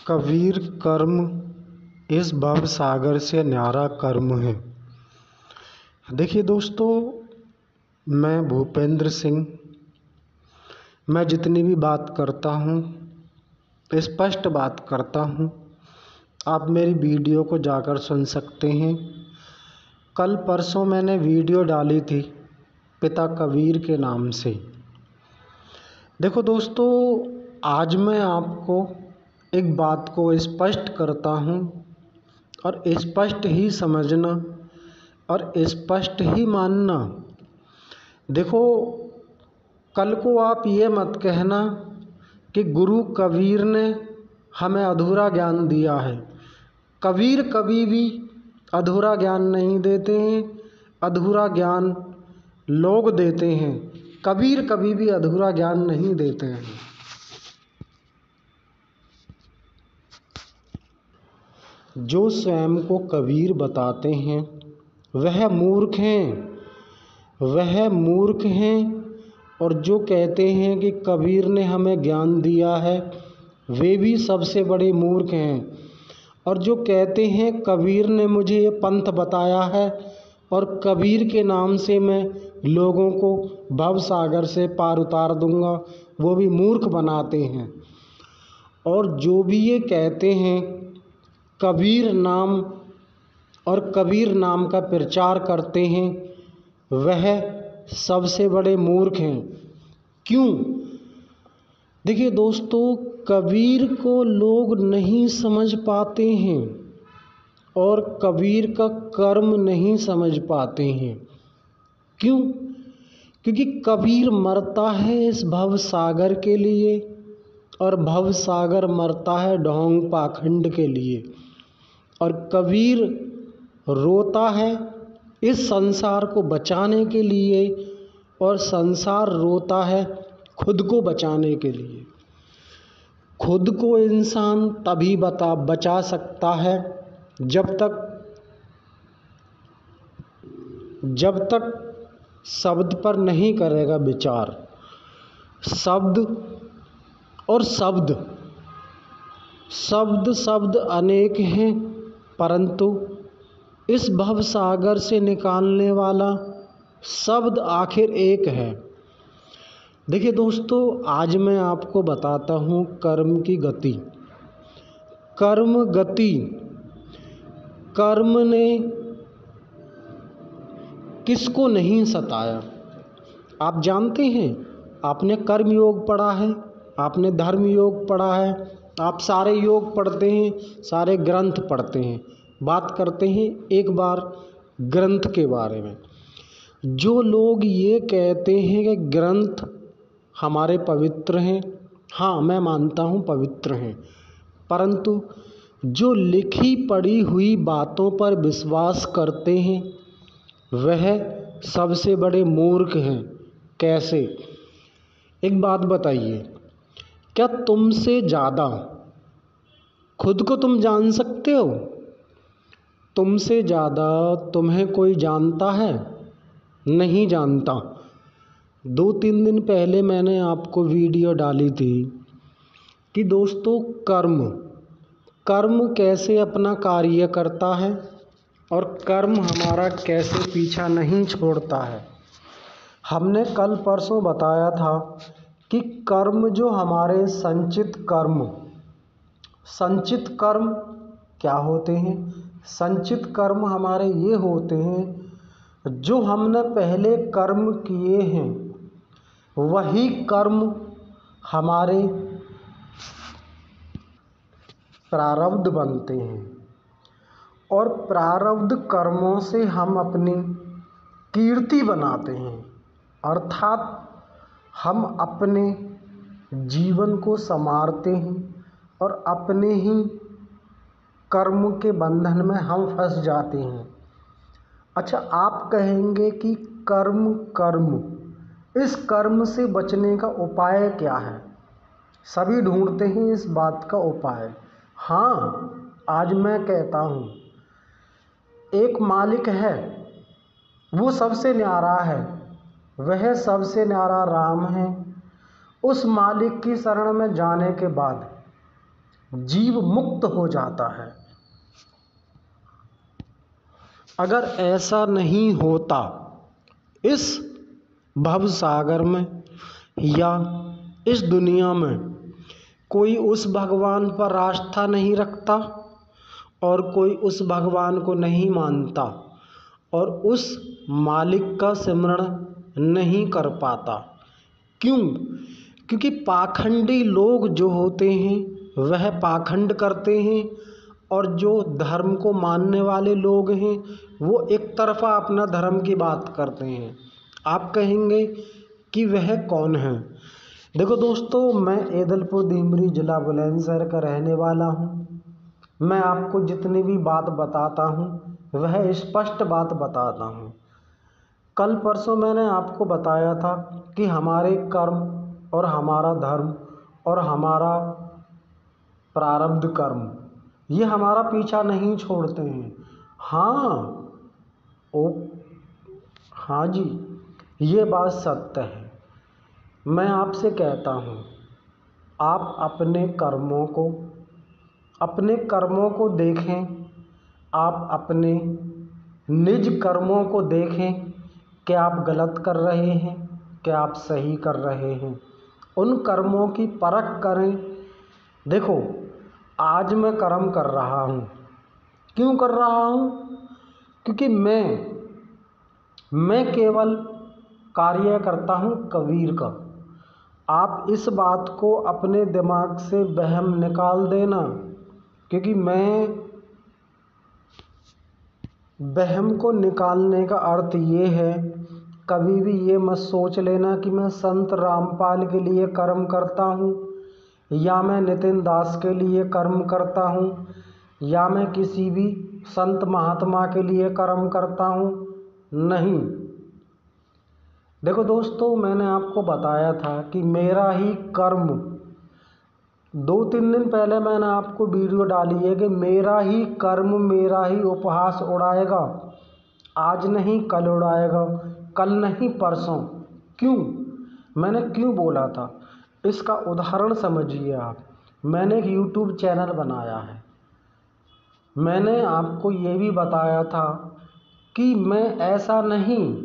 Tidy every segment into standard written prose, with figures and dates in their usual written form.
कबीर कर्म इस भव सागर से न्यारा कर्म है। देखिए दोस्तों, मैं भूपेंद्र सिंह, मैं जितनी भी बात करता हूँ स्पष्ट बात करता हूँ। आप मेरी वीडियो को जाकर सुन सकते हैं। कल परसों मैंने वीडियो डाली थी पिता कबीर के नाम से। देखो दोस्तों, आज मैं आपको एक बात को स्पष्ट करता हूँ और स्पष्ट ही समझना और स्पष्ट ही मानना। देखो, कल को आप ये मत कहना कि गुरु कबीर ने हमें अधूरा ज्ञान दिया है। कबीर कभी भी अधूरा ज्ञान नहीं देते हैं, अधूरा ज्ञान लोग देते हैं। कबीर कभी भी अधूरा ज्ञान नहीं देते हैं। जो स्वयं को कबीर बताते हैं वह मूर्ख हैं, वह मूर्ख हैं। और जो कहते हैं कि कबीर ने हमें ज्ञान दिया है वे भी सबसे बड़े मूर्ख हैं। और जो कहते हैं कबीर ने मुझे ये पंथ बताया है और कबीर के नाम से मैं लोगों को भव सागर से पार उतार दूंगा, वो भी मूर्ख बनाते हैं। और जो भी ये कहते हैं कबीर नाम और कबीर नाम का प्रचार करते हैं वह सबसे बड़े मूर्ख हैं। क्यों? देखिए दोस्तों, कबीर को लोग नहीं समझ पाते हैं और कबीर का कर्म नहीं समझ पाते हैं। क्यों? क्योंकि कबीर मरता है इस भव सागर के लिए और भव सागर मरता है ढोंग पाखंड के लिए। और कबीर रोता है इस संसार को बचाने के लिए और संसार रोता है खुद को बचाने के लिए। खुद को इंसान तभी बचा सकता है जब तक शब्द पर नहीं करेगा विचार। शब्द और शब्द अनेक हैं, परंतु इस भव सागर से निकालने वाला शब्द आखिर एक है। देखिए दोस्तों, आज मैं आपको बताता हूँ कर्म की गति। कर्म ने किसको नहीं सताया? आप जानते हैं, आपने कर्म योग पढ़ा है, आपने धर्म योग पढ़ा है, आप सारे योग पढ़ते हैं, सारे ग्रंथ पढ़ते हैं। बात करते हैं एक बार ग्रंथ के बारे में। जो लोग ये कहते हैं कि ग्रंथ हमारे पवित्र हैं, हाँ मैं मानता हूँ पवित्र हैं, परंतु जो लिखी पढ़ी हुई बातों पर विश्वास करते हैं वह सबसे बड़े मूर्ख हैं। कैसे? एक बात बताइए, क्या तुमसे ज़्यादा खुद को तुम जान सकते हो? तुमसे ज़्यादा तुम्हें कोई जानता है? नहीं जानता। 2-3 दिन पहले मैंने आपको वीडियो डाली थी कि दोस्तों कर्म कैसे अपना कार्य करता है और कर्म हमारा कैसे पीछा नहीं छोड़ता है। हमने कल परसों बताया था कि कर्म जो हमारे संचित कर्म क्या होते हैं? संचित कर्म हमारे ये होते हैं जो हमने पहले कर्म किए हैं वही कर्म हमारे प्रारब्ध बनते हैं। और प्रारब्ध कर्मों से हम अपनी कीर्ति बनाते हैं, अर्थात हम अपने जीवन को संवारते हैं और अपने ही कर्म के बंधन में हम फंस जाते हैं। अच्छा, आप कहेंगे कि कर्म इस कर्म से बचने का उपाय क्या है? सभी ढूंढते हैं इस बात का उपाय। हाँ, आज मैं कहता हूँ, एक मालिक है, वो सबसे न्यारा है, वह सबसे न्यारा राम है। उस मालिक की शरण में जाने के बाद जीव मुक्त हो जाता है। अगर ऐसा नहीं होता इस भव सागर में या इस दुनिया में कोई उस भगवान पर आस्था नहीं रखता और कोई उस भगवान को नहीं मानता और उस मालिक का सिमरण नहीं कर पाता। क्यों? क्योंकि पाखंडी लोग जो होते हैं वह पाखंड करते हैं और जो धर्म को मानने वाले लोग हैं वो एक तरफा अपना धर्म की बात करते हैं। आप कहेंगे कि वह कौन है? देखो दोस्तों, मैं ईदलपुर दीमरी जिला बुलंदशहर का रहने वाला हूँ। मैं आपको जितनी भी बात बताता हूँ वह स्पष्ट बात बताता हूँ। कल परसों मैंने आपको बताया था कि हमारे कर्म और हमारा धर्म और हमारा प्रारब्ध कर्म ये हमारा पीछा नहीं छोड़ते हैं। हाँ जी, ये बात सत्य है। मैं आपसे कहता हूँ, आप अपने कर्मों को देखें, आप अपने निज कर्मों को देखें कि आप गलत कर रहे हैं, कि आप सही कर रहे हैं। उन कर्मों की परख करें। देखो, आज मैं कर्म कर रहा हूँ। क्यों कर रहा हूँ? क्योंकि मैं केवल कार्य करता हूँ कबीर का। आप इस बात को अपने दिमाग से वहम निकाल देना, क्योंकि वहम को निकालने का अर्थ ये है, कभी भी ये मत सोच लेना कि मैं संत रामपाल के लिए कर्म करता हूँ या मैं नितिन दास के लिए कर्म करता हूँ या मैं किसी भी संत महात्मा के लिए कर्म करता हूँ। नहीं। देखो दोस्तों, मैंने आपको बताया था कि मेरा ही कर्म, 2-3 दिन पहले मैंने आपको वीडियो डाली है कि मेरा ही कर्म मेरा ही उपहास उड़ाएगा। आज नहीं कल उड़ाएगा, कल नहीं परसों। क्यों? मैंने क्यों बोला था इसका उदाहरण समझिए आप। मैंने एक यूट्यूब चैनल बनाया है। मैंने आपको ये भी बताया था कि मैं ऐसा नहीं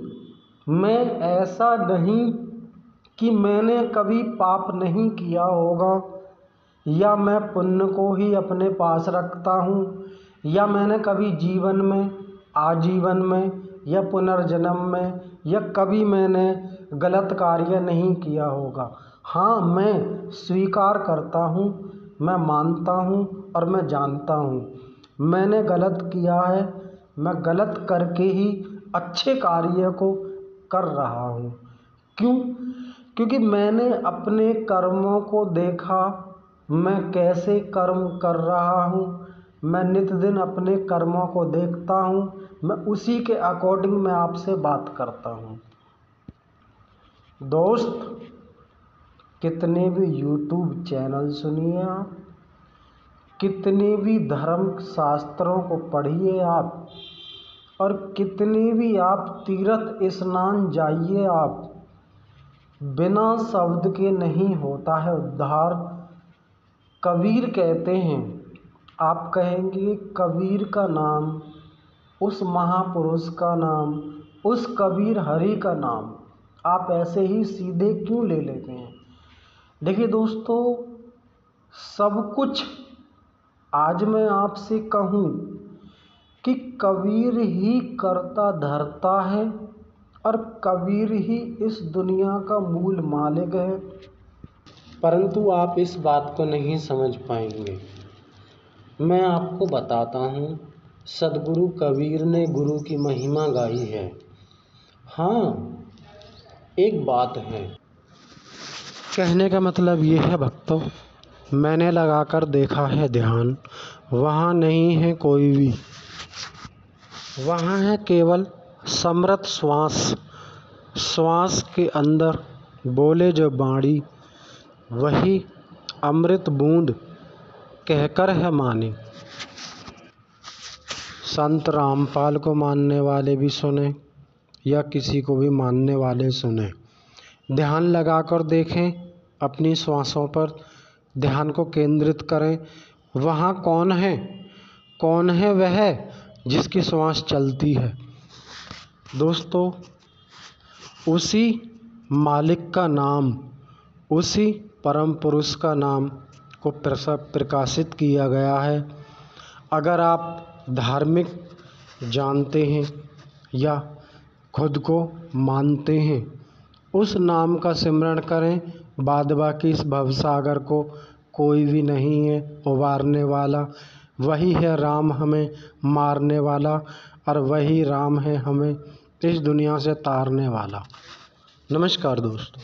कि मैंने कभी पाप नहीं किया होगा या मैं पुण्य को ही अपने पास रखता हूँ या मैंने कभी जीवन में, आजीवन में या पुनर्जन्म में या कभी मैंने गलत कार्य नहीं किया होगा। हाँ, मैं स्वीकार करता हूँ, मैं मानता हूँ और मैं जानता हूँ मैंने गलत किया है। मैं गलत करके ही अच्छे कार्य को कर रहा हूँ। क्यों? क्योंकि मैंने अपने कर्मों को देखा, मैं कैसे कर्म कर रहा हूँ। मैं नित दिन अपने कर्मों को देखता हूँ, मैं उसी के अकॉर्डिंग मैं आपसे बात करता हूँ। दोस्त, कितने भी यूट्यूब चैनल सुनिए आप, कितने भी धर्म शास्त्रों को पढ़िए आप, और कितने भी आप तीर्थ स्नान जाइए आप, बिना शब्द के नहीं होता है उद्धार। कबीर कहते हैं, आप कहेंगे कबीर का नाम, उस महापुरुष का नाम, उस कबीर हरि का नाम आप ऐसे ही सीधे क्यों ले लेते हैं? देखिए दोस्तों, सब कुछ आज मैं आपसे कहूँ कि कबीर ही करता धरता है और कबीर ही इस दुनिया का मूल मालिक है, परंतु आप इस बात को नहीं समझ पाएंगे। मैं आपको बताता हूँ, सद्गुरु कबीर ने गुरु की महिमा गाई है। हाँ, एक बात है, कहने का मतलब ये है भक्तों, मैंने लगाकर देखा है ध्यान, वहाँ नहीं है कोई भी, वहाँ है केवल समृत श्वास के अंदर बोले जो बाणी, वही अमृत बूंद कहकर है मानी। संत रामपाल को मानने वाले भी सुने या किसी को भी मानने वाले सुने, ध्यान लगाकर देखें, अपनी श्वासों पर ध्यान को केंद्रित करें, वहाँ कौन है वह जिसकी श्वास चलती है। दोस्तों, उसी मालिक का नाम, उसी परम पुरुष का नाम को प्रकाशित किया गया है। अगर आप धार्मिक जानते हैं या खुद को मानते हैं, उस नाम का सिमरण करें। बाद बाकी इस भवसागर को कोई भी नहीं है उबारने वाला। वही है राम हमें मारने वाला, और वही राम है हमें इस दुनिया से तारने वाला। नमस्कार दोस्तों।